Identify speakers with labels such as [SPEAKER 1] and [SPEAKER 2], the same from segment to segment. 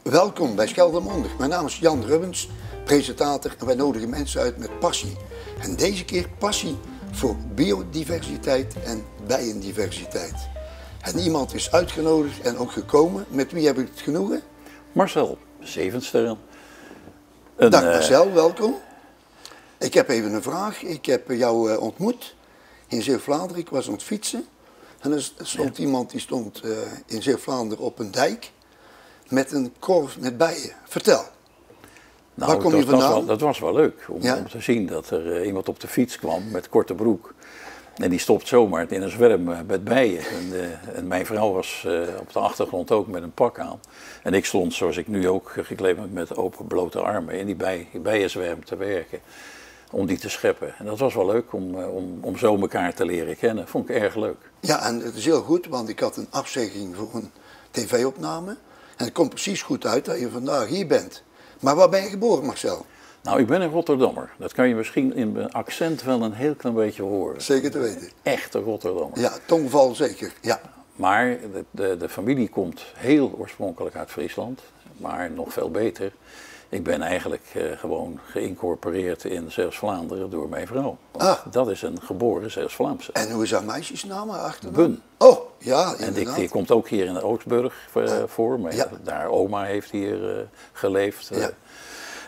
[SPEAKER 1] Welkom bij Scheldermondig. Mijn naam is Jan Rubbens, presentator en wij nodigen mensen uit met passie. En deze keer passie voor biodiversiteit en bijendiversiteit. En iemand is uitgenodigd en ook gekomen. Met wie heb ik het genoegen?
[SPEAKER 2] Marcel Zevensterren.
[SPEAKER 1] Dag Marcel, welkom. Ik heb even een vraag. Ik heb jou ontmoet in Zeeuw-Vlaanderen. Ik was aan het fietsen. En er stond iemand die stond in Zeeuw-Vlaanderen op een dijk met een korf met bijen. Vertel.
[SPEAKER 2] Nou,
[SPEAKER 1] waar kom je vandaan?
[SPEAKER 2] Dat was wel leuk om te zien dat er iemand op de fiets kwam met korte broek. En die stopt zomaar in een zwerm met bijen. En mijn vrouw was op de achtergrond ook met een pak aan. En ik stond, zoals ik nu ook gekleed ben, met open blote armen in die bijenzwerm te werken. Om die te scheppen. En dat was wel leuk om zo elkaar te leren kennen. Vond ik erg leuk.
[SPEAKER 1] Ja, en het is heel goed, want ik had een afzegging voor een tv-opname. En het komt precies goed uit dat je vandaag hier bent. Maar waar ben je geboren, Marcel?
[SPEAKER 2] Nou, ik ben een Rotterdammer. Dat kan je misschien in mijn accent wel een heel klein beetje horen.
[SPEAKER 1] Zeker te weten.
[SPEAKER 2] Echte Rotterdammer.
[SPEAKER 1] Ja, tongval zeker, ja.
[SPEAKER 2] Maar de familie komt heel oorspronkelijk uit Friesland. Maar nog veel beter. Ik ben eigenlijk gewoon geïncorporeerd in Zeeuws-Vlaanderen door mijn vrouw. Dat is een geboren Zeeuws-Vlaamse.
[SPEAKER 1] En hoe is haar meisjesnaam, haar achternaam?
[SPEAKER 2] Bun.
[SPEAKER 1] Oh, ja, inderdaad.
[SPEAKER 2] En die komt ook hier in Oostburg voor. Maar daar oma heeft hier geleefd.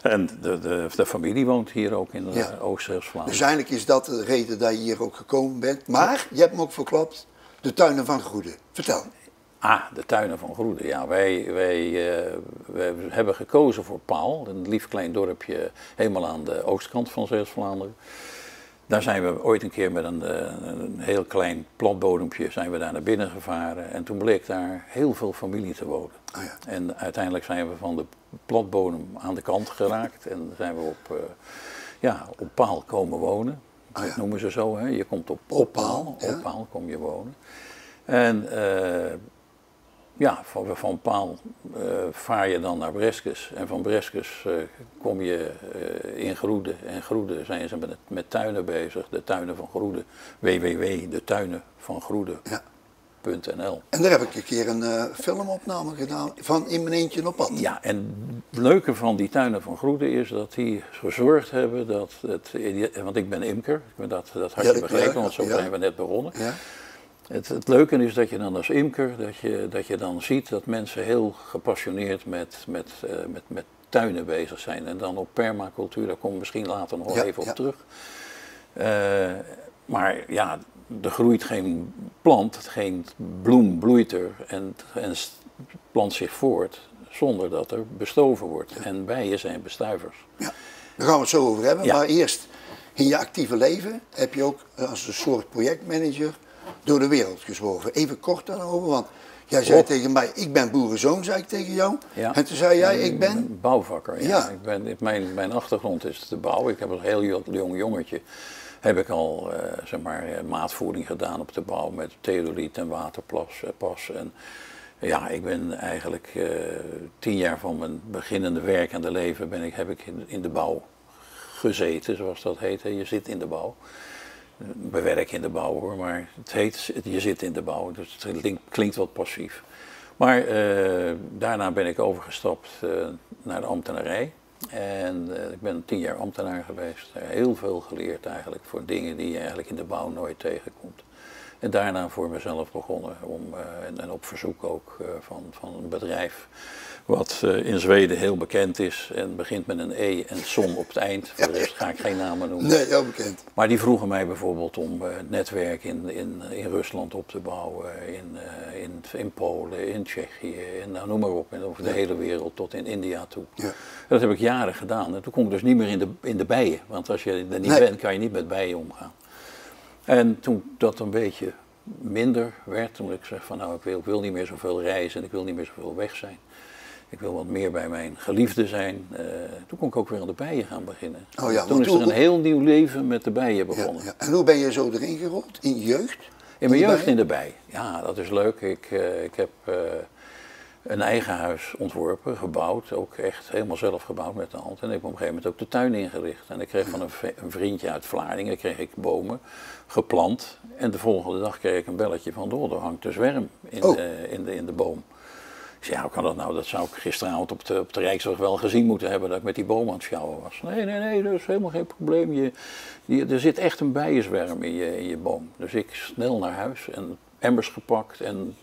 [SPEAKER 2] En de familie woont hier ook in Oost-Zeeuws-Vlaanderen.
[SPEAKER 1] Dus eigenlijk is dat de reden dat je hier ook gekomen bent. Maar je hebt me ook verklapt, de tuinen van Groede. Vertel.
[SPEAKER 2] De tuinen van Groede. Ja, wij hebben gekozen voor Paal, een lief klein dorpje helemaal aan de oostkant van Zeeuws-Vlaanderen. Daar zijn we ooit een keer met een heel klein platbodempje zijn we daar naar binnen gevaren. En toen bleek daar heel veel familie te wonen.
[SPEAKER 1] Oh ja.
[SPEAKER 2] En uiteindelijk zijn we van de platbodem aan de kant geraakt en zijn we op Paal komen wonen.
[SPEAKER 1] Oh ja.
[SPEAKER 2] Dat noemen ze zo, hè? Je komt op Paal, op Paal kom je wonen. En van Paal vaar je dan naar Breskes en van Breskes kom je in Groede. En Groede zijn ze met tuinen bezig, de tuinen van Groede. www.detuinenvangroede.nl.
[SPEAKER 1] En daar heb ik een keer een filmopname gedaan van In mijn eentje op pad.
[SPEAKER 2] Ja, en het leuke van die tuinen van Groede is dat die gezorgd hebben dat want ik ben imker, dat had je begrepen, want zo zijn we net begonnen. Ja. Het leuke is dat je dan als imker, dat je dan ziet dat mensen heel gepassioneerd met tuinen bezig zijn. En dan op permacultuur, daar komen we misschien later nog wel even op terug. Maar ja, er groeit geen plant, geen bloem bloeit er en plant zich voort zonder dat er bestoven wordt. Ja. En bijen zijn bestuivers. Ja,
[SPEAKER 1] daar gaan we het zo over hebben. Ja. Maar eerst, in je actieve leven heb je ook als een soort projectmanager door de wereld gezworven. Even kort daarover, want jij zei tegen mij, ik ben boerenzoon, zei ik tegen jou. Ja. En toen zei jij, ik ben
[SPEAKER 2] bouwvakker. Ja. Mijn achtergrond is de bouw. Ik heb als heel jong jongetje maatvoering gedaan op de bouw met theodoliet en waterpas. En ja, ik ben eigenlijk 10 jaar van mijn beginnende werkende leven heb ik in de bouw gezeten, zoals dat heet. Je zit in de bouw. We werken in de bouw hoor, maar het heet je zit in de bouw, dus het klinkt wat passief. Maar daarna ben ik overgestapt naar de ambtenarij. En ik ben 10 jaar ambtenaar geweest, heel veel geleerd eigenlijk voor dingen die je eigenlijk in de bouw nooit tegenkomt. En daarna voor mezelf begonnen en op verzoek ook van een bedrijf wat in Zweden heel bekend is en begint met een E en son op het eind. Voor de rest ga ik geen namen noemen.
[SPEAKER 1] Nee, heel bekend.
[SPEAKER 2] Maar die vroegen mij bijvoorbeeld om het netwerk in Rusland op te bouwen, in Polen, in Tsjechië, en nou, noem maar op, en over de hele wereld tot in India toe. Ja. Dat heb ik jaren gedaan en toen kom ik dus niet meer in de bijen, want als je er niet bent kan je niet met bijen omgaan. En toen dat een beetje minder werd, toen ik zeg van nou ik wil niet meer zoveel reizen en ik wil niet meer zoveel weg zijn. Ik wil wat meer bij mijn geliefde zijn. Toen kon ik ook weer aan de bijen gaan beginnen. Oh ja, toen is er een heel nieuw leven met de bijen begonnen.
[SPEAKER 1] Ja. En hoe ben je zo erin gerold? In je jeugd?
[SPEAKER 2] In mijn jeugd in de bij. Ja, dat is leuk. Ik heb een eigen huis ontworpen, gebouwd. Ook echt helemaal zelf gebouwd met de hand. En ik heb op een gegeven moment ook de tuin ingericht. En ik kreeg van een vriendje uit Vlaardingen kreeg ik bomen geplant. En de volgende dag kreeg ik een belletje van er hangt een zwerm in de boom. Ik zei, hoe kan dat nou? Dat zou ik gisteravond op de Rijksweg wel gezien moeten hebben, dat ik met die boom aan het sjouwen was. Nee, dat is helemaal geen probleem. Er zit echt een bijenzwerm in je boom. Dus ik snel naar huis en emmers gepakt en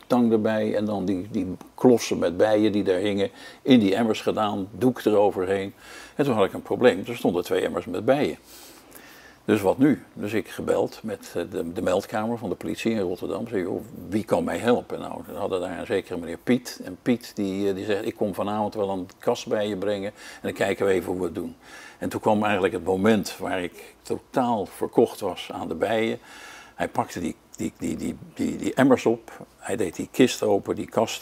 [SPEAKER 2] tang erbij. En dan die klossen met bijen die daar hingen, in die emmers gedaan, doek eroverheen. En toen had ik een probleem. Er stonden 2 emmers met bijen. Dus wat nu? Dus ik gebeld met de meldkamer van de politie in Rotterdam. Zei, joh, wie kan mij helpen? Nou, we hadden daar een zekere meneer Piet. En Piet die zegt, ik kom vanavond wel een kast bij je brengen. En dan kijken we even hoe we het doen. En toen kwam eigenlijk het moment waar ik totaal verkocht was aan de bijen. Hij pakte die emmers op. Hij deed die kist open, die kast.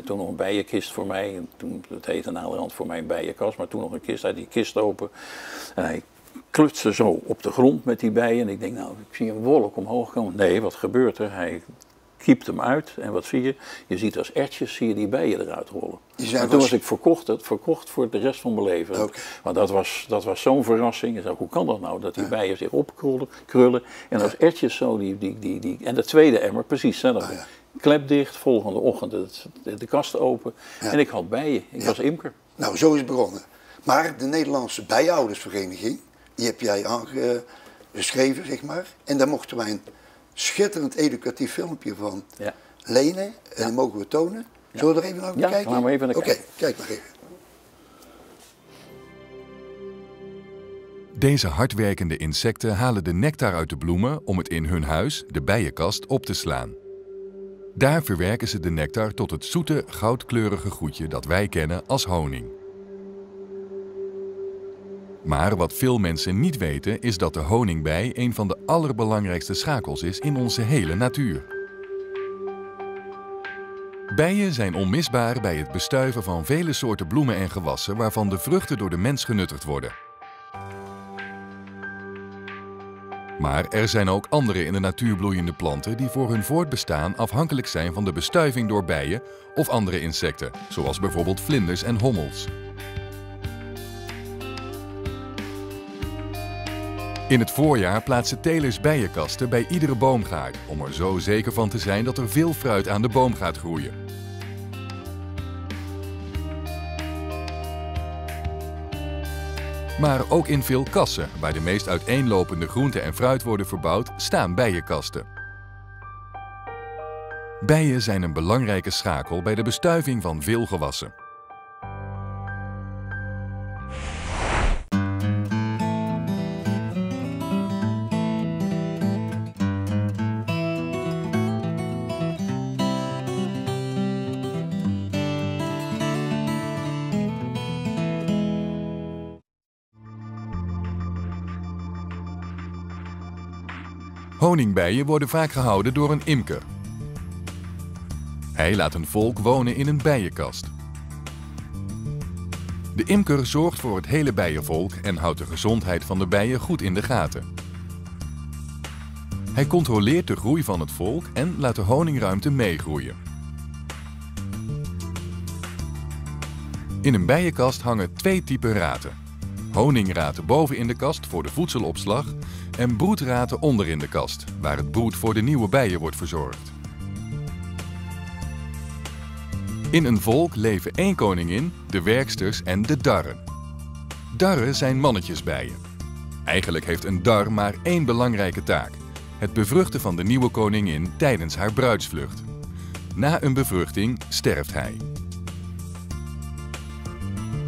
[SPEAKER 2] Toen nog een bijenkist voor mij. En toen, het heette naderhand voor mij een bijenkast. Maar toen nog een kist. Hij die kist open. En hij klutste zo op de grond met die bijen. En ik denk, nou, ik zie een wolk omhoog komen. Nee, wat gebeurt er? Hij kiept hem uit. En wat zie je? Je ziet als ertjes zie je die bijen eruit rollen. En toen was ik verkocht voor de rest van mijn leven. Okay. Want dat was zo'n verrassing. Ik zei, hoe kan dat nou? Dat die bijen zich opkrullen. En als ertjes zo En de tweede emmer, precies hetzelfde. Klep dicht, volgende ochtend de kast open. En ik had bijen. Ik was imker.
[SPEAKER 1] Nou, zo is het begonnen. Maar de Nederlandse Bijenhoudersvereniging, die heb jij aangeschreven, zeg maar. En daar mochten wij een schitterend educatief filmpje van lenen. En dat mogen we tonen. Zullen we er even naar kijken?
[SPEAKER 2] Ja, laten we even naar kijken.
[SPEAKER 1] Oké, kijk maar even.
[SPEAKER 3] Deze hardwerkende insecten halen de nectar uit de bloemen om het in hun huis, de bijenkast, op te slaan. Daar verwerken ze de nectar tot het zoete, goudkleurige goedje dat wij kennen als honing. Maar wat veel mensen niet weten is dat de honingbij een van de allerbelangrijkste schakels is in onze hele natuur. Bijen zijn onmisbaar bij het bestuiven van vele soorten bloemen en gewassen waarvan de vruchten door de mens genuttigd worden. Maar er zijn ook andere in de natuur bloeiende planten die voor hun voortbestaan afhankelijk zijn van de bestuiving door bijen of andere insecten, zoals bijvoorbeeld vlinders en hommels. In het voorjaar plaatsen telers bijenkasten bij iedere boomgaard, om er zo zeker van te zijn dat er veel fruit aan de boom gaat groeien. Maar ook in veel kassen, waar de meest uiteenlopende groenten en fruit worden verbouwd, staan bijenkasten. Bijen zijn een belangrijke schakel bij de bestuiving van veel gewassen. Honingbijen worden vaak gehouden door een imker. Hij laat een volk wonen in een bijenkast. De imker zorgt voor het hele bijenvolk en houdt de gezondheid van de bijen goed in de gaten. Hij controleert de groei van het volk en laat de honingruimte meegroeien. In een bijenkast hangen 2 typen raten. Honingraten boven in de kast voor de voedselopslag en broedraten onder in de kast, waar het broed voor de nieuwe bijen wordt verzorgd. In een volk leven 1 koningin, de werksters en de darren. Darren zijn mannetjesbijen. Eigenlijk heeft een dar maar 1 belangrijke taak: het bevruchten van de nieuwe koningin tijdens haar bruidsvlucht. Na een bevruchting sterft hij.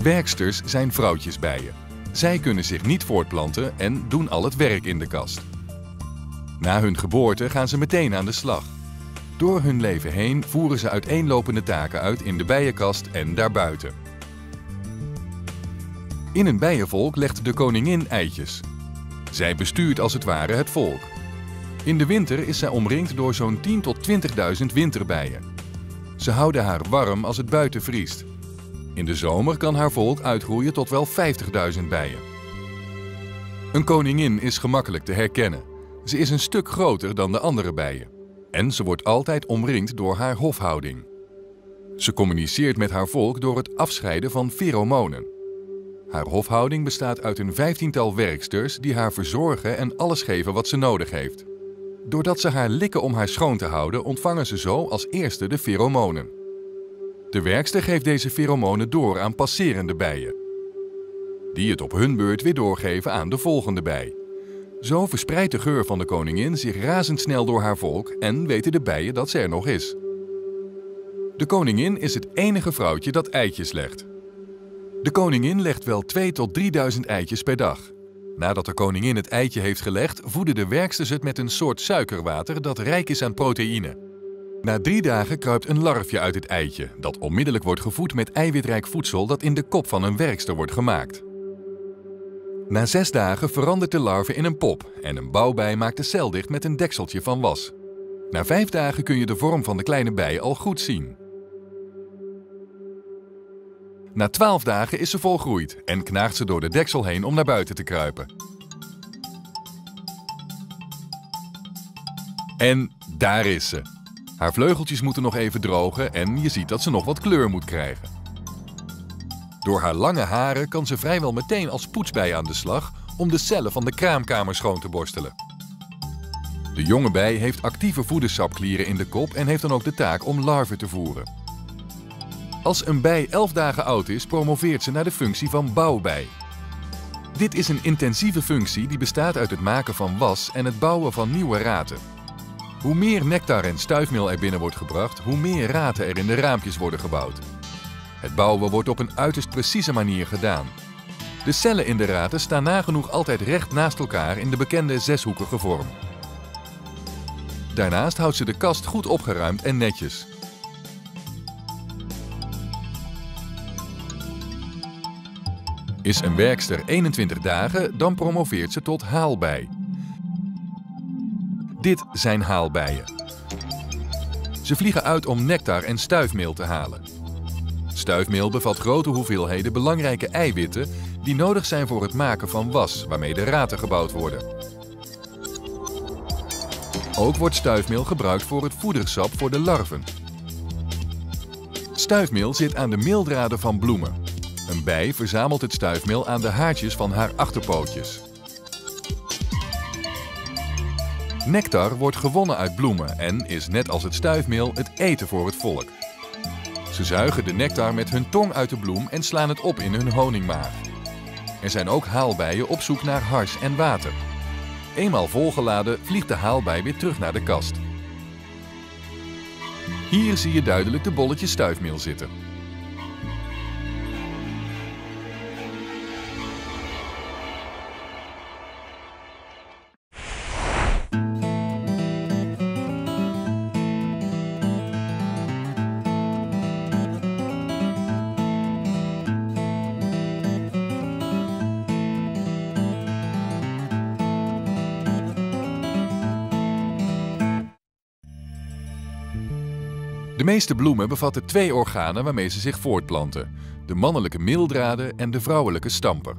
[SPEAKER 3] Werksters zijn vrouwtjesbijen. Zij kunnen zich niet voortplanten en doen al het werk in de kast. Na hun geboorte gaan ze meteen aan de slag. Door hun leven heen voeren ze uiteenlopende taken uit in de bijenkast en daarbuiten. In een bijenvolk legt de koningin eitjes. Zij bestuurt als het ware het volk. In de winter is zij omringd door zo'n 10.000 tot 20.000 winterbijen. Ze houden haar warm als het buiten vriest. In de zomer kan haar volk uitgroeien tot wel 50.000 bijen. Een koningin is gemakkelijk te herkennen. Ze is een stuk groter dan de andere bijen. En ze wordt altijd omringd door haar hofhouding. Ze communiceert met haar volk door het afscheiden van feromonen. Haar hofhouding bestaat uit een 15-tal werksters die haar verzorgen en alles geven wat ze nodig heeft. Doordat ze haar likken om haar schoon te houden, ontvangen ze zo als eerste de feromonen. De werkster geeft deze pheromonen door aan passerende bijen, die het op hun beurt weer doorgeven aan de volgende bij. Zo verspreidt de geur van de koningin zich razendsnel door haar volk en weten de bijen dat ze er nog is. De koningin is het enige vrouwtje dat eitjes legt. De koningin legt wel 2.000 tot 3.000 eitjes per dag. Nadat de koningin het eitje heeft gelegd, voeden de werksters het met een soort suikerwater dat rijk is aan proteïne. Na 3 dagen kruipt een larfje uit het eitje, dat onmiddellijk wordt gevoed met eiwitrijk voedsel dat in de kop van een werkster wordt gemaakt. Na 6 dagen verandert de larve in een pop en een bouwbij maakt de cel dicht met een dekseltje van was. Na 5 dagen kun je de vorm van de kleine bij al goed zien. Na 12 dagen is ze volgroeid en knaagt ze door de deksel heen om naar buiten te kruipen. En daar is ze. Haar vleugeltjes moeten nog even drogen en je ziet dat ze nog wat kleur moet krijgen. Door haar lange haren kan ze vrijwel meteen als poetsbij aan de slag om de cellen van de kraamkamer schoon te borstelen. De jonge bij heeft actieve voedersapklieren in de kop en heeft dan ook de taak om larven te voeren. Als een bij 11 dagen oud is, promoveert ze naar de functie van bouwbij. Dit is een intensieve functie die bestaat uit het maken van was en het bouwen van nieuwe raten. Hoe meer nectar en stuifmeel er binnen wordt gebracht, hoe meer raten er in de raampjes worden gebouwd. Het bouwen wordt op een uiterst precieze manier gedaan. De cellen in de raten staan nagenoeg altijd recht naast elkaar in de bekende zeshoekige vorm. Daarnaast houdt ze de kast goed opgeruimd en netjes. Is een werkster 21 dagen, dan promoveert ze tot haalbij. Dit zijn haalbijen. Ze vliegen uit om nectar en stuifmeel te halen. Stuifmeel bevat grote hoeveelheden belangrijke eiwitten die nodig zijn voor het maken van was, waarmee de raten gebouwd worden. Ook wordt stuifmeel gebruikt voor het voedersap voor de larven. Stuifmeel zit aan de meeldraden van bloemen. Een bij verzamelt het stuifmeel aan de haartjes van haar achterpootjes. Nectar wordt gewonnen uit bloemen en is net als het stuifmeel het eten voor het volk. Ze zuigen de nectar met hun tong uit de bloem en slaan het op in hun honingmaag. Er zijn ook haalbijen op zoek naar hars en water. Eenmaal volgeladen vliegt de haalbij weer terug naar de kast. Hier zie je duidelijk de bolletjes stuifmeel zitten. De meeste bloemen bevatten 2 organen waarmee ze zich voortplanten: de mannelijke meeldraden en de vrouwelijke stamper.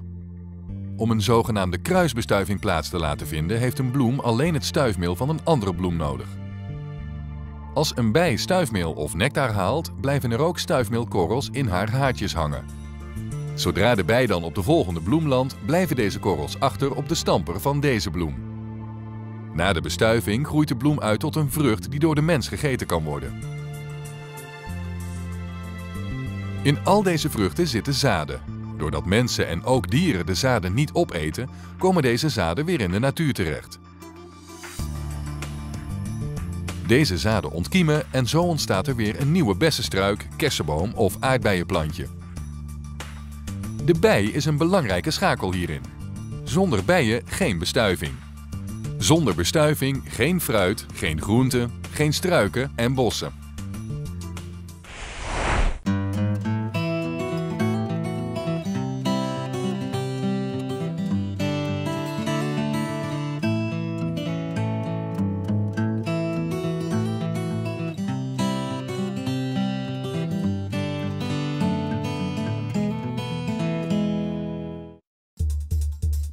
[SPEAKER 3] Om een zogenaamde kruisbestuiving plaats te laten vinden, heeft een bloem alleen het stuifmeel van een andere bloem nodig. Als een bij stuifmeel of nectar haalt, blijven er ook stuifmeelkorrels in haar haartjes hangen. Zodra de bij dan op de volgende bloem landt, blijven deze korrels achter op de stamper van deze bloem. Na de bestuiving groeit de bloem uit tot een vrucht die door de mens gegeten kan worden. In al deze vruchten zitten zaden. Doordat mensen en ook dieren de zaden niet opeten, komen deze zaden weer in de natuur terecht. Deze zaden ontkiemen en zo ontstaat er weer een nieuwe bessenstruik, kersenboom of aardbeienplantje. De bij is een belangrijke schakel hierin. Zonder bijen geen bestuiving. Zonder bestuiving geen fruit, geen groenten, geen struiken en bossen.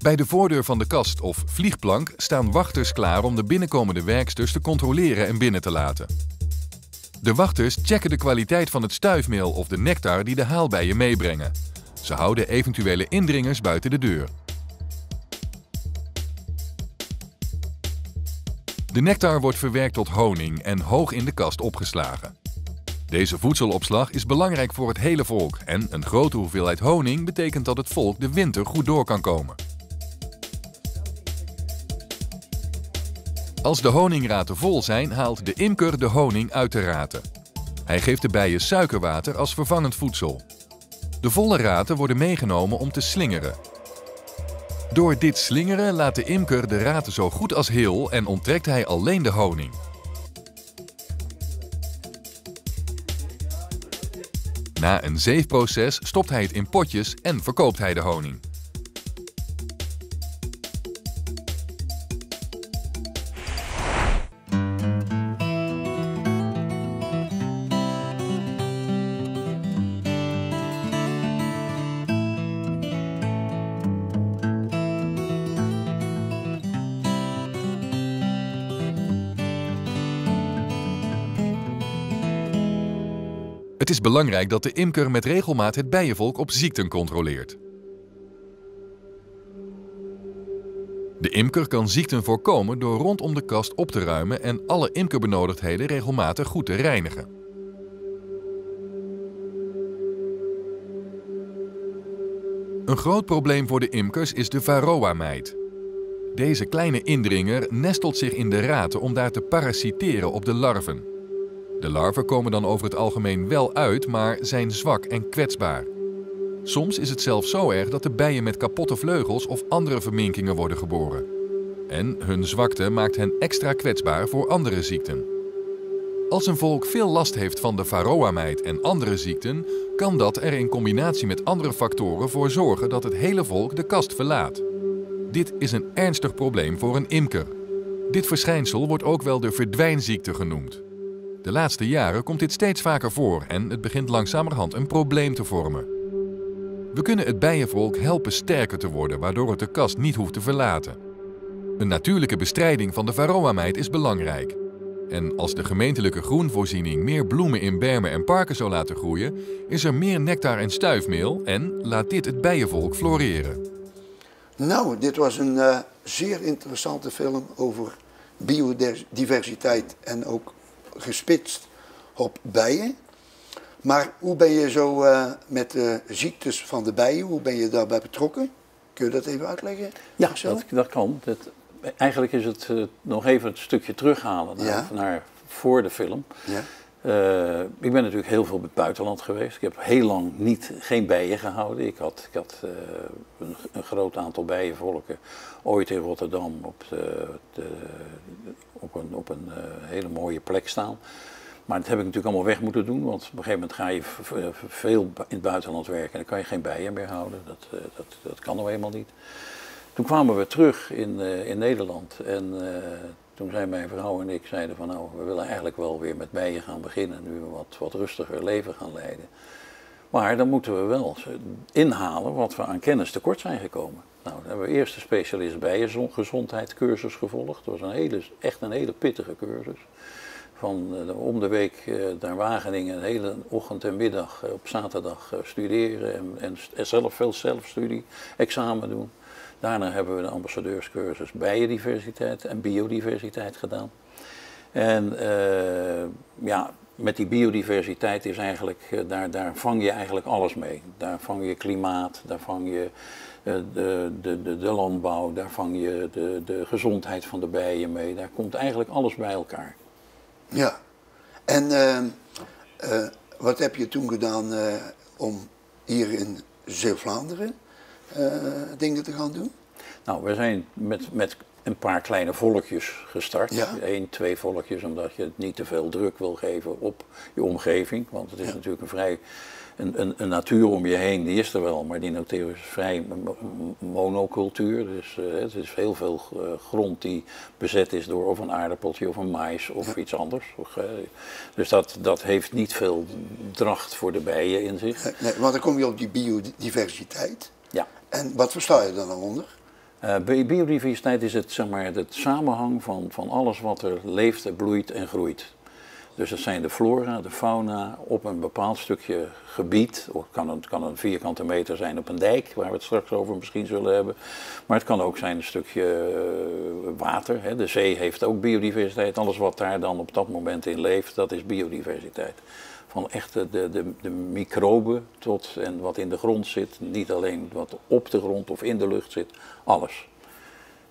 [SPEAKER 3] Bij de voordeur van de kast of vliegplank staan wachters klaar om de binnenkomende werksters te controleren en binnen te laten. De wachters checken de kwaliteit van het stuifmeel of de nectar die de haalbijen meebrengen. Ze houden eventuele indringers buiten de deur. De nectar wordt verwerkt tot honing en hoog in de kast opgeslagen. Deze voedselopslag is belangrijk voor het hele volk en een grote hoeveelheid honing betekent dat het volk de winter goed door kan komen. Als de honingraten vol zijn, haalt de imker de honing uit de raten. Hij geeft de bijen suikerwater als vervangend voedsel. De volle raten worden meegenomen om te slingeren. Door dit slingeren laat de imker de raten zo goed als heel en onttrekt hij alleen de honing. Na een zeefproces stopt hij het in potjes en verkoopt hij de honing. Het is belangrijk dat de imker met regelmaat het bijenvolk op ziekten controleert. De imker kan ziekten voorkomen door rondom de kast op te ruimen en alle imkerbenodigdheden regelmatig goed te reinigen. Een groot probleem voor de imkers is de varroamijt. Deze kleine indringer nestelt zich in de raten om daar te parasiteren op de larven. De larven komen dan over het algemeen wel uit, maar zijn zwak en kwetsbaar. Soms is het zelfs zo erg dat de bijen met kapotte vleugels of andere verminkingen worden geboren. En hun zwakte maakt hen extra kwetsbaar voor andere ziekten. Als een volk veel last heeft van de varroamijt en andere ziekten, kan dat er in combinatie met andere factoren voor zorgen dat het hele volk de kast verlaat. Dit is een ernstig probleem voor een imker. Dit verschijnsel wordt ook wel de verdwijnziekte genoemd. De laatste jaren komt dit steeds vaker voor en het begint langzamerhand een probleem te vormen. We kunnen het bijenvolk helpen sterker te worden, waardoor het de kast niet hoeft te verlaten. Een natuurlijke bestrijding van de varroamijt is belangrijk. En als de gemeentelijke groenvoorziening meer bloemen in bermen en parken zou laten groeien, is er meer nectar en stuifmeel en laat dit het bijenvolk floreren.
[SPEAKER 1] Nou, dit was een zeer interessante film over biodiversiteit en ook gespitst op bijen. Maar hoe ben je zo met de ziektes van de bijen, hoe ben je daarbij betrokken? Kun je dat even uitleggen?
[SPEAKER 2] Ja, dat kan. Eigenlijk is het nog even het stukje terughalen naar voor de film.
[SPEAKER 1] Ja.
[SPEAKER 2] Ik ben natuurlijk heel veel in het buitenland geweest. Ik heb heel lang geen bijen gehouden. Ik had een groot aantal bijenvolken ooit in Rotterdam op een hele mooie plek staan. Maar dat heb ik natuurlijk allemaal weg moeten doen, want op een gegeven moment ga je veel in het buitenland werken en dan kan je geen bijen meer houden. Dat kan nou eenmaal niet. Toen kwamen we terug in Nederland en toen zei mijn vrouw en ik zeiden van nou, we willen eigenlijk wel weer met bijen gaan beginnen, nu we wat rustiger leven gaan leiden. Maar dan moeten we wel inhalen wat we aan kennis tekort zijn gekomen. Nou, dan hebben we eerst de specialist bijengezondheidscursus gevolgd. Dat was echt een hele pittige cursus. Van om de week naar Wageningen, een hele ochtend en middag op zaterdag studeren en veel zelfstudie, examen doen. Daarna hebben we de ambassadeurscursus biodiversiteit en biodiversiteit gedaan. En met die biodiversiteit is eigenlijk, daar vang je eigenlijk alles mee. Daar vang je klimaat, daar vang je de landbouw, daar vang je de gezondheid van de bijen mee. Daar komt eigenlijk alles bij elkaar.
[SPEAKER 1] Ja, en wat heb je toen gedaan om hier in Zeeuw-Vlaanderen dingen te gaan doen?
[SPEAKER 2] Nou, we zijn met een paar kleine volkjes gestart.
[SPEAKER 1] Ja.
[SPEAKER 2] 1, 2 volkjes, omdat je het niet te veel druk wil geven op je omgeving. Want het is natuurlijk een natuur om je heen, die is er wel, maar die natuur is vrij monocultuur. Dus het is heel veel grond die bezet is door of een aardappeltje of een mais of iets anders. Dus dat heeft niet veel dracht voor de bijen in zich.
[SPEAKER 1] Nee, want dan kom je op die biodiversiteit.
[SPEAKER 2] Ja.
[SPEAKER 1] En wat versta je dan onder?
[SPEAKER 2] Biodiversiteit is het samenhang van alles wat er leeft, bloeit en groeit. Dus dat zijn de flora, de fauna op een bepaald stukje gebied. Of het kan een vierkante meter zijn op een dijk, waar we het straks over misschien zullen hebben. Maar het kan ook zijn een stukje water. Hè. De zee heeft ook biodiversiteit. Alles wat daar dan op dat moment in leeft, dat is biodiversiteit. Van echt de microben tot en wat in de grond zit. Niet alleen wat op de grond of in de lucht zit, alles.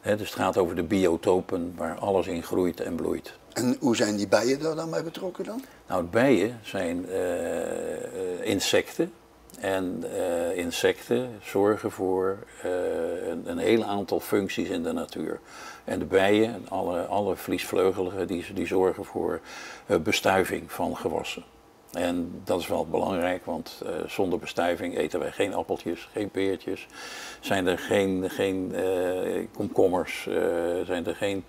[SPEAKER 2] Dus het gaat over de biotopen waar alles in groeit en bloeit.
[SPEAKER 1] En hoe zijn die bijen daar dan bij betrokken dan?
[SPEAKER 2] Nou, bijen zijn insecten. En insecten zorgen voor een heel aantal functies in de natuur. En de bijen, alle vliesvleugeligen, die zorgen voor bestuiving van gewassen. En dat is wel belangrijk, want zonder bestuiving eten wij geen appeltjes, geen peertjes. Zijn er geen komkommers, zijn er geen,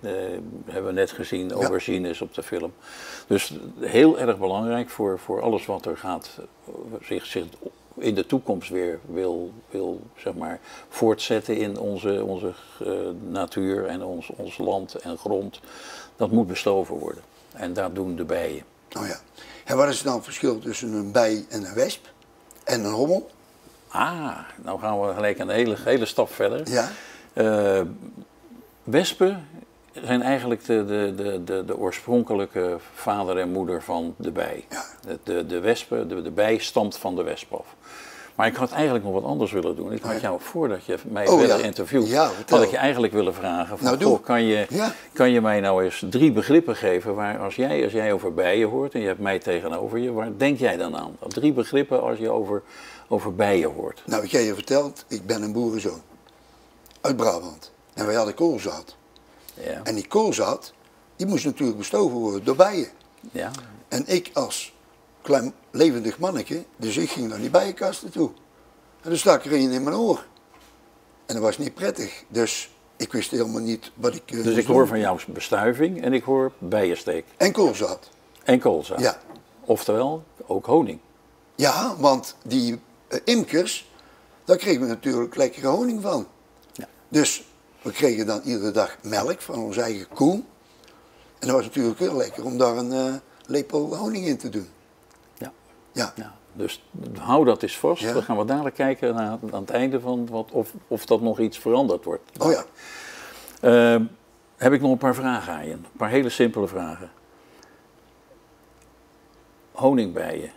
[SPEAKER 2] hebben we net gezien, aubergines op de film. Dus heel erg belangrijk voor alles wat er gaat, zich in de toekomst weer wil zeg maar, voortzetten in onze natuur en ons land en grond. Dat moet bestoven worden. En dat doen de bijen.
[SPEAKER 1] Oh ja. En wat is dan het verschil tussen een bij en een wesp en een hommel?
[SPEAKER 2] Nou gaan we gelijk een hele stap verder.
[SPEAKER 1] Ja.
[SPEAKER 2] Wespen zijn eigenlijk de oorspronkelijke vader en moeder van de bij.
[SPEAKER 1] Ja.
[SPEAKER 2] De bij stamt van de wesp af. Maar ik had eigenlijk nog wat anders willen doen. Ik had jou, voordat je mij verder interviewt, had ik je eigenlijk willen vragen. Van,
[SPEAKER 1] nou,
[SPEAKER 2] kan je mij nou eens 3 begrippen geven waar als jij over bijen hoort en je hebt mij tegenover je, waar denk jij dan aan? 3 begrippen als je over bijen hoort.
[SPEAKER 1] Nou, wat jij je vertelt, ik ben een boerenzoon uit Brabant. En wij hadden koolzaad.
[SPEAKER 2] Ja.
[SPEAKER 1] En die koolzaad, die moest natuurlijk bestoven worden door bijen.
[SPEAKER 2] Ja.
[SPEAKER 1] En ik als klein levendig manneke, dus ik ging naar die bijenkasten toe. En dan stak er een in mijn oor. En dat was niet prettig. Dus ik wist helemaal niet wat ik
[SPEAKER 2] Dus ik hoor van jou bestuiving en ik hoor bijensteek.
[SPEAKER 1] En koolzaad.
[SPEAKER 2] En koolzaad.
[SPEAKER 1] Ja.
[SPEAKER 2] Oftewel, ook honing.
[SPEAKER 1] Ja, want die imkers, daar kregen we natuurlijk lekkere honing van.
[SPEAKER 2] Ja.
[SPEAKER 1] Dus we kregen dan iedere dag melk van onze eigen koe. En dat was natuurlijk heel lekker om daar een lepel honing in te doen.
[SPEAKER 2] Ja. Dus hou dat eens vast.
[SPEAKER 1] Ja.
[SPEAKER 2] Dan gaan we dadelijk kijken aan het einde van of dat nog iets veranderd wordt.
[SPEAKER 1] Oh ja.
[SPEAKER 2] Heb ik nog een paar vragen aan je. Een paar hele simpele vragen. Honingbijen.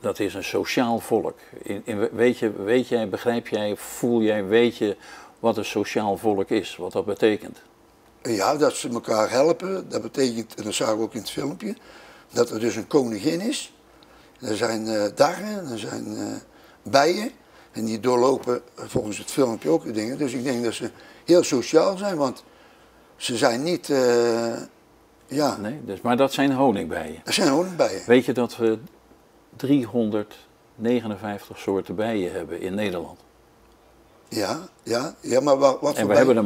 [SPEAKER 2] Dat is een sociaal volk. Weet jij, begrijp jij, voel jij, weet je wat een sociaal volk is? Wat dat betekent?
[SPEAKER 1] Ja, dat ze elkaar helpen. Dat betekent, en dat zagen we ook in het filmpje, dat er dus een koningin is. Er zijn darren, er zijn bijen. En die doorlopen volgens het filmpje ook de dingen. Dus ik denk dat ze heel sociaal zijn, want ze zijn niet, ja.
[SPEAKER 2] Nee, maar dat zijn honingbijen.
[SPEAKER 1] Dat zijn honingbijen.
[SPEAKER 2] Weet je dat we 359 soorten bijen hebben in Nederland?
[SPEAKER 1] Ja, maar wat voor
[SPEAKER 2] en we hebben er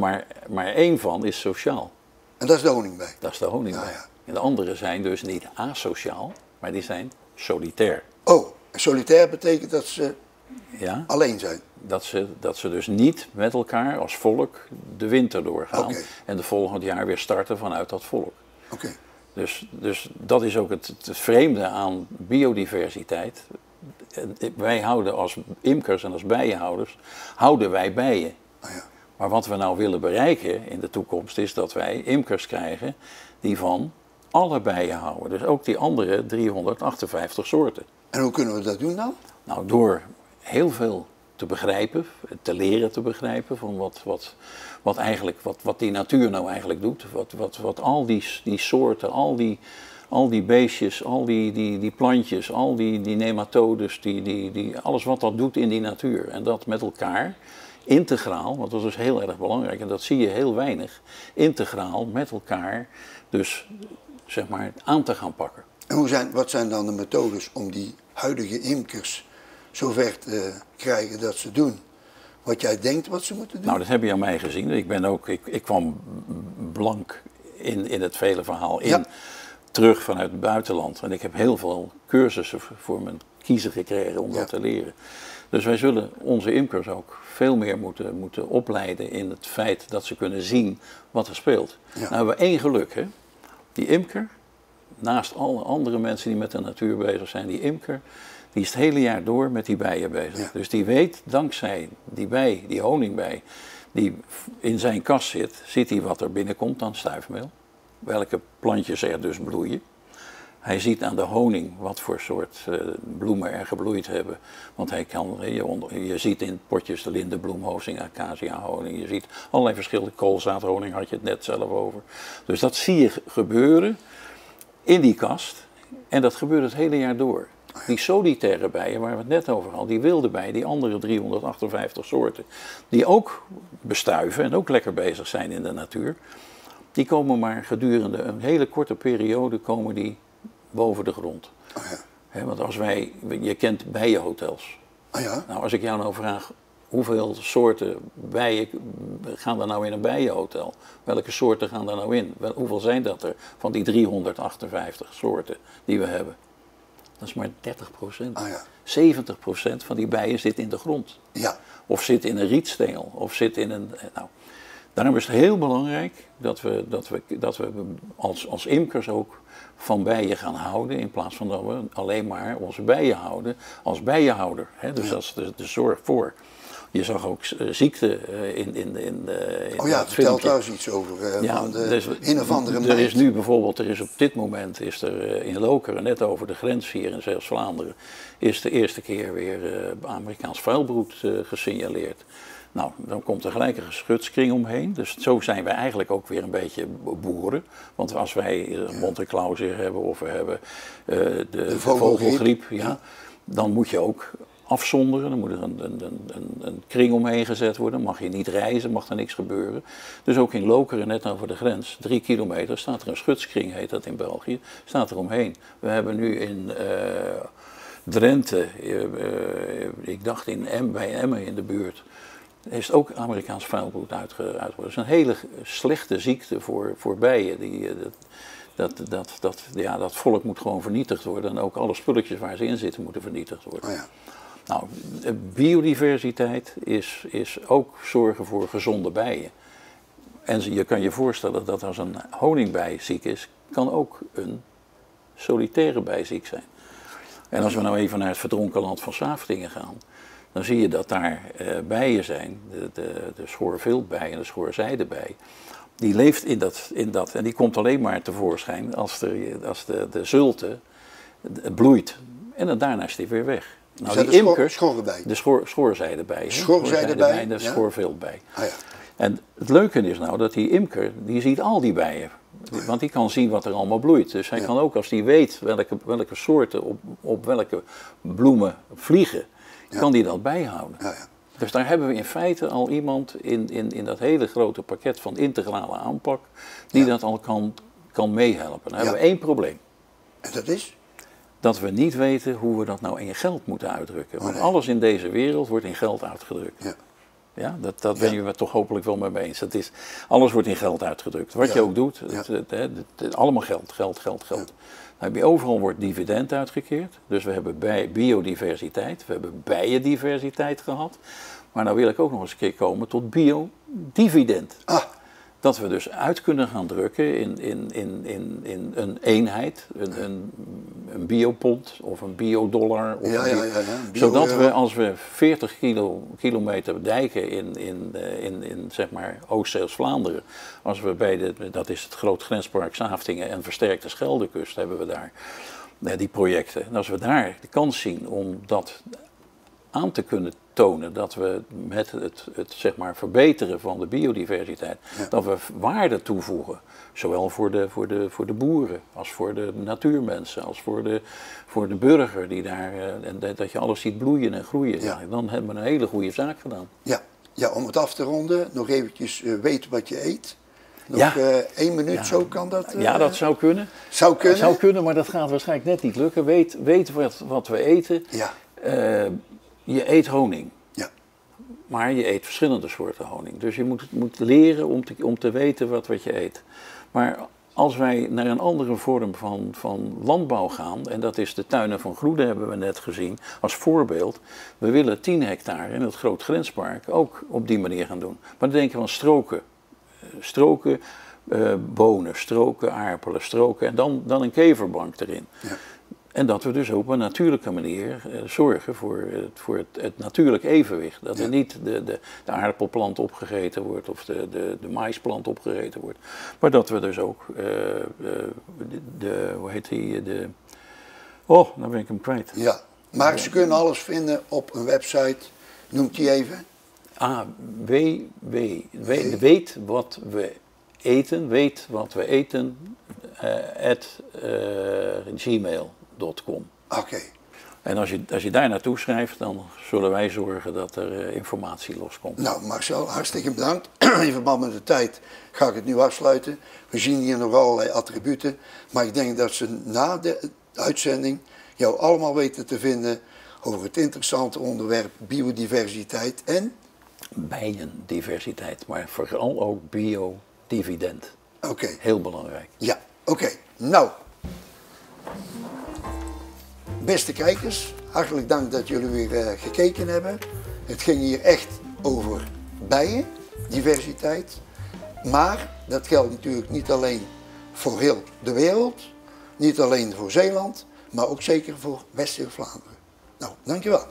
[SPEAKER 2] maar 1 van is sociaal.
[SPEAKER 1] En dat is de honingbij.
[SPEAKER 2] Dat is de honingbij.
[SPEAKER 1] Ja.
[SPEAKER 2] En de andere zijn dus niet asociaal, maar die zijn solitair.
[SPEAKER 1] Oh, solitair betekent dat ze alleen zijn.
[SPEAKER 2] Dat ze dus niet met elkaar als volk de winter doorgaan en de volgend jaar weer starten vanuit dat volk.
[SPEAKER 1] Okay.
[SPEAKER 2] Dus dat is ook het vreemde aan biodiversiteit. Wij houden als imkers en als bijenhouders, houden wij bijen.
[SPEAKER 1] Oh ja.
[SPEAKER 2] Maar wat we nou willen bereiken in de toekomst is dat wij imkers krijgen die van alle bijen houden. Dus ook die andere 358 soorten.
[SPEAKER 1] En hoe kunnen we dat doen dan?
[SPEAKER 2] Nou, door heel veel te begrijpen, te leren te begrijpen van wat die natuur nou eigenlijk doet. Wat al die soorten, al die beestjes, al die plantjes, al die nematodes, alles wat dat doet in die natuur. En dat met elkaar, integraal, want dat is heel erg belangrijk en dat zie je heel weinig, integraal met elkaar dus zeg maar aan te gaan pakken.
[SPEAKER 1] En wat zijn dan de methodes om die huidige imkers zover te krijgen dat ze doen wat jij denkt wat ze moeten doen?
[SPEAKER 2] Nou, dat heb je aan mij gezien. Ik kwam blank in het vele verhaal terug vanuit het buitenland. En ik heb heel veel cursussen voor mijn kiezen gekregen om dat te leren. Dus wij zullen onze imkers ook veel meer moeten opleiden in het feit dat ze kunnen zien wat er speelt. Nou hebben we 1 geluk, hè. Die imker, naast alle andere mensen die met de natuur bezig zijn, die imker, die is het hele jaar door met die bijen bezig. Ja. Dus die weet, dankzij die bij, die honingbij, die in zijn kast zit, ziet hij wat er binnenkomt aan stuifmeel. Welke plantjes er dus bloeien. Hij ziet aan de honing wat voor soort bloemen er gebloeid hebben. Want hij kan, je ziet in potjes de lindenbloemhoning, acacia honing. Je ziet allerlei verschillende koolzaadhoning, had je het net zelf over. Dus dat zie je gebeuren in die kast. En dat gebeurt het hele jaar door. Die solitaire bijen, waar we het net over hadden, die wilde bijen, die andere 358 soorten, die ook bestuiven en ook lekker bezig zijn in de natuur, die komen maar gedurende een hele korte periode komen die boven de grond. Oh ja. Want als je kent bijenhotels. Oh ja. Nou, als ik jou nou vraag, hoeveel soorten bijen gaan er nou in een bijenhotel? Welke soorten gaan er nou in? Hoeveel zijn dat er van die 358 soorten die we hebben? Dat is maar 30%. Ah, ja. 70% van die bijen zit in de grond. Ja. Of zit in een rietstengel. Of zit in een... Nou, daarom is het heel belangrijk dat we als imkers ook van bijen gaan houden. In plaats van dat we alleen maar onze bijen houden als bijenhouder. Hè? Dus dat is de zorg voor. Je zag ook ziekte in
[SPEAKER 1] vertel trouwens iets over. Van de een of andere
[SPEAKER 2] er is nu bijvoorbeeld, op dit moment is er in Lokeren, net over de grens hier in Zeeuws-Vlaanderen, is de eerste keer weer Amerikaans vuilbroed gesignaleerd. Nou, dan komt er gelijk een geschutskring omheen. Dus zo zijn wij eigenlijk ook weer een beetje boeren. Want als wij Monte Clausier hebben of we hebben de vogelgriep, dan moet je ook afzonderen. Dan moet er een kring omheen gezet worden. Mag je niet reizen, mag er niks gebeuren. Dus ook in Lokeren, net over de grens, 3 kilometer, staat er een schutskring, heet dat in België, staat er omheen. We hebben nu in Drenthe, ik dacht bij Emmen in de buurt, is ook Amerikaans vuilbroed uitgeworden. Dat is een hele slechte ziekte voor bijen. Dat volk moet gewoon vernietigd worden. En ook alle spulletjes waar ze in zitten moeten vernietigd worden. Oh ja. Nou, biodiversiteit is ook zorgen voor gezonde bijen. En je kan je voorstellen dat als een honingbij ziek is, kan ook een solitaire bij ziek zijn. En als we nou even naar het verdronken land van Saftingen gaan, dan zie je dat daar bijen zijn, de schoorviltbij en de schoorzijdebij. Die leeft in dat en die komt alleen maar tevoorschijn als de zulte bloeit. En dan daarna is die weer weg. Nou, die imkers, de schoorzijdebij, schoorzijdebij en de schoorviltbij. Ah, ja. En het leuke is nou dat die imker, die ziet al die bijen. Want die kan zien wat er allemaal bloeit. Dus hij kan ook, als hij weet welke soorten op welke bloemen vliegen, kan die dat bijhouden. Ja, ja. Dus daar hebben we in feite al iemand in dat hele grote pakket van integrale aanpak, die dat al kan meehelpen. Dan hebben we één probleem.
[SPEAKER 1] En dat is?
[SPEAKER 2] Dat we niet weten hoe we dat nou in geld moeten uitdrukken. Want alles in deze wereld wordt in geld uitgedrukt. Ja. Ja, dat ben je er toch hopelijk wel mee eens. Alles wordt in geld uitgedrukt. Wat je ook doet, allemaal geld. Dan heb je overal wordt dividend uitgekeerd. Dus we hebben biodiversiteit, we hebben bijendiversiteit gehad. Maar nou wil ik ook nog eens een keer komen tot biodividend. Ah. Dat we dus uit kunnen gaan drukken in een eenheid, een biopond of een biodollar. Zodat we als we 40 kilometer dijken in zeg maar Oost-Zeeuws-Vlaanderen, als we dat is het groot grenspark Saftingen en versterkte Scheldekust hebben we daar, die projecten. En als we daar de kans zien om dat aan te kunnen tonen, dat we met het zeg maar verbeteren van de biodiversiteit, dat we waarde toevoegen, zowel voor de boeren, als voor de natuurmensen, als voor de burger die daar, en dat je alles ziet bloeien en groeien, dan hebben we een hele goede zaak gedaan.
[SPEAKER 1] Ja, om het af te ronden, nog eventjes weten wat je eet. Nog 1 minuut, zo kan dat?
[SPEAKER 2] Ja, dat zou kunnen. Zou kunnen, maar dat gaat waarschijnlijk net niet lukken. Weet wat we eten. Ja. Je eet honing. Ja. Maar je eet verschillende soorten honing. Dus je moet leren om te weten wat je eet. Maar als wij naar een andere vorm van landbouw gaan, en dat is de tuinen van Groene hebben we net gezien als voorbeeld. We willen 10 hectare in het Groot Grenspark ook op die manier gaan doen. Maar dan denken we aan stroken. Stroken bonen, stroken aardappelen, stroken en dan een keverbank erin. Ja. En dat we dus op een natuurlijke manier zorgen voor het natuurlijk evenwicht. Dat er niet de aardappelplant opgegeten wordt of de maisplant opgegeten wordt. Maar dat we dus ook hoe heet die, oh, nou ben ik hem kwijt.
[SPEAKER 1] Ja, maar ze kunnen alles vinden op een website, noemt die even.
[SPEAKER 2] Weet wat we eten, @gmail.com.
[SPEAKER 1] Oké.
[SPEAKER 2] En als je daar naartoe schrijft, dan zullen wij zorgen dat er informatie loskomt.
[SPEAKER 1] Nou Marcel, hartstikke bedankt. In verband met de tijd ga ik het nu afsluiten. We zien hier nog allerlei attributen, maar ik denk dat ze na de uitzending jou allemaal weten te vinden over het interessante onderwerp biodiversiteit en...
[SPEAKER 2] Bijendiversiteit, maar vooral ook biodividend.
[SPEAKER 1] Oké.
[SPEAKER 2] Heel belangrijk.
[SPEAKER 1] Ja, oké. Nou, beste kijkers, hartelijk dank dat jullie weer gekeken hebben. Het ging hier echt over bijendiversiteit, maar dat geldt natuurlijk niet alleen voor heel de wereld, niet alleen voor Zeeland, maar ook zeker voor West-Vlaanderen. Nou, dankjewel.